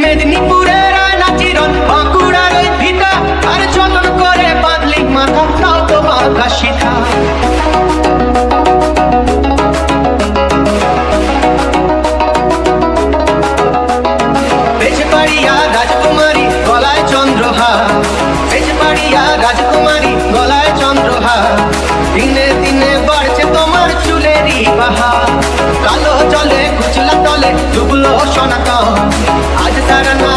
মেদিনীপুরের আয়না চিরন, বাঁকুড়ার ওই ভিটা, আর যতন করে বাঁধলি মাথা, তাও তো বাঁকা শিখা। বেজবাড়িয়া রাজকুমারী গলায় চন্দ্রহার, বেজবাড়িয়া রাজকুমারী গলায় চন্দ্রহার। দিনে দিনে বাড়ছে তোমার চুলেরই বাহার, কালো জলে কুচলা তলে ডুবলো সনাতন। আজ তারা না